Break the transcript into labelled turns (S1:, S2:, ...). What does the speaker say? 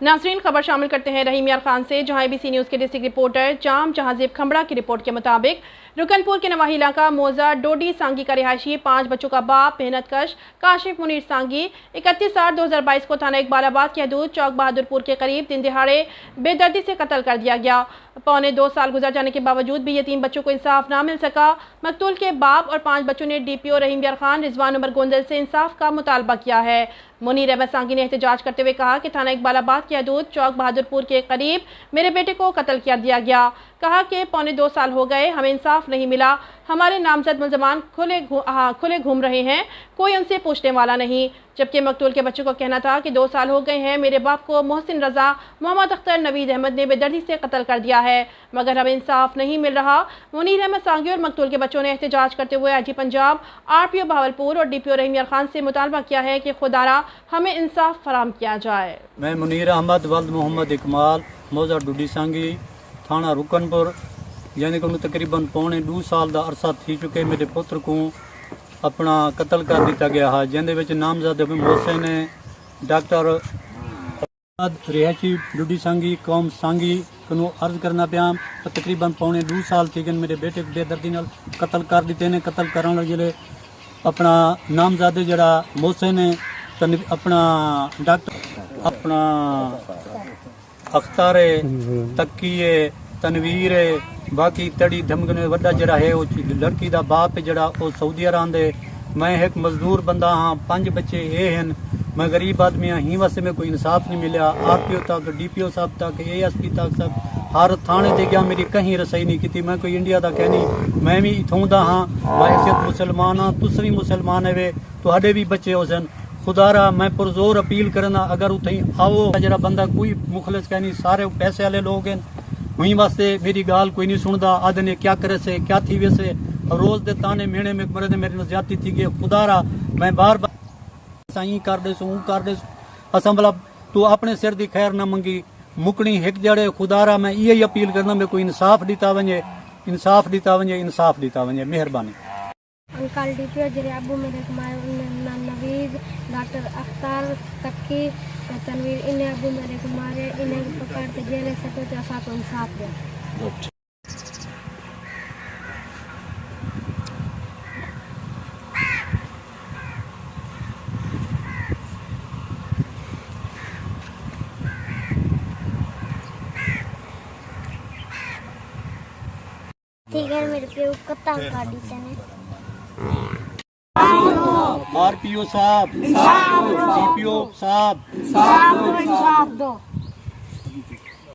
S1: नाज़रीन, खबर शामिल करते हैं रहीम यार खान से, जहां ABC न्यूज़ के डिस्ट्रिक्ट रिपोर्टर जाम जहांजेब खंबड़ा की रिपोर्ट के मुताबिक रुकनपुर के नवाही इलाका मौजा डोडी सांगी का रिहायशी 5 बच्चों का बाप मेहनतकश काशिफ मुनीर सांगी 31/8/2022 को थाना इकबालाबाद की हदूद चौक बहादुरपुर के करीब दिन दिहाड़े बेदर्दी से कत्ल कर दिया गया। पौने 2 साल गुजर जाने के बावजूद भी यतीम बच्चों को इंसाफ ना मिल सका। मकतूल के बाप और 5 बच्चों ने DPO रहीम यार खान रिजवान उमर गोंदल से इंसाफ का मुतालबा किया है। मुनीर अहमद सांगी ने एहतजाज करते हुए कहा कि थाना इकबालाबाद की हदूद चौक बहादुरपुर के करीब मेरे बेटे को कत्ल कर दिया गया। कहा कि पौने 2 साल हो गए, हमें इंसाफ नहीं मिला। हमारे नामजद मुल्ज़मान खुले घूम रहे हैं, कोई उनसे पूछने वाला नहीं। जबकि मकतूल के बच्चों को कहना था कि 2 साल हो गए हैं, मेरे बाप को मोहसिन रजा, मोहम्मद अख्तर, नवीद अहमद ने बेदर्दी से कत्ल कर दिया है, मगर हमें इंसाफ नहीं मिल रहा। मुनीर अहमद सांगी और मकतूल के बच्चों ने एहतजाज करते हुए IG पंजाब, RPO भावलपुर और DPO रहीम यार खान से मुतालबा किया है कि खुदारा हमें इंसाफ फराम किया जाए।
S2: मैं मुनीर अहमद वल्द मोहम्मद इकमाल मौजा डोडी सांगी थाना रुकनपुर यानी कि तकरीबन पौने 2 साल का अरसा थी चुके मेरे पुत्र को अपना कत्ल कर दिया गया है, जिंदे नामजद मोहसिन ने डॉक्टर रिहायशी डोडी सांगी कौम सांगी को अर्ज करना पाया। तकरीबन पौने 2 साल थी मेरे बेटे को बेदर्दी नाल कत्ल कर दिते ने। कत्ल करने जिले अपना नामजद जड़ा मोहसिन ने अपना डॉक्टर अपना अख्तर तक्की तनवीर बाकी तड़ी धमकने वड्डा जड़ा है वो लड़की का बाप जड़ा वो सऊदी अरब दे। मैं एक मजदूर बंदा हाँ, 5 बच्चे ये हैं, मैं गरीब आदमी हाँ, ही वास्ते में कोई इंसाफ नहीं मिला। RPO तक DPO साहब तक ASP तक सब हर थाने ते गया, मेरी कहीं रसाई नहीं की। मैं कोई इंडिया का कह नहीं, मैं भी इथों दा हाँ, मैं हैसियत मुसलमान हाँ, तुस भी मुसलमान है, तुहाडे भी बच्चे हो सन। खुदारा मैं पुरजोर अपील करना अगर उतई आओ, जरा बंदा कोई मुखलिस कह नहीं, सारे पैसे वाले लोग हैं, वहीं वास्ते मेरी गाल कोई नहीं सुनता। आदि ने क्या करे से क्या थी वैसे रोज दे ताने मेने में मरे मेरे ज्यादा थी गए। खुदारा मैं बार बार साई कर दे सू कर दे असा भला तू अपने सिर की खैर न मंगी मुकनी हिक जड़े। खुदारा मैं यही अपील करना मैं कोई इंसाफ दिता वजे, इंसाफ दिता वजे, इंसाफ दिता वजे, मेहरबानी।
S3: अंकल DPO जरे अबू मेरे नवीद डॉक्टर अख्तर तक्की तनवीर इन्हें अबू मेरे को मारे, इन्हें पकड़ के जेल सको तो ऐसा को इंसाफ दे। ठीक है, मेरे पे कत्ता काट दी तने।
S2: RPO साहब, DPO साहब,
S3: इंसाफ दो।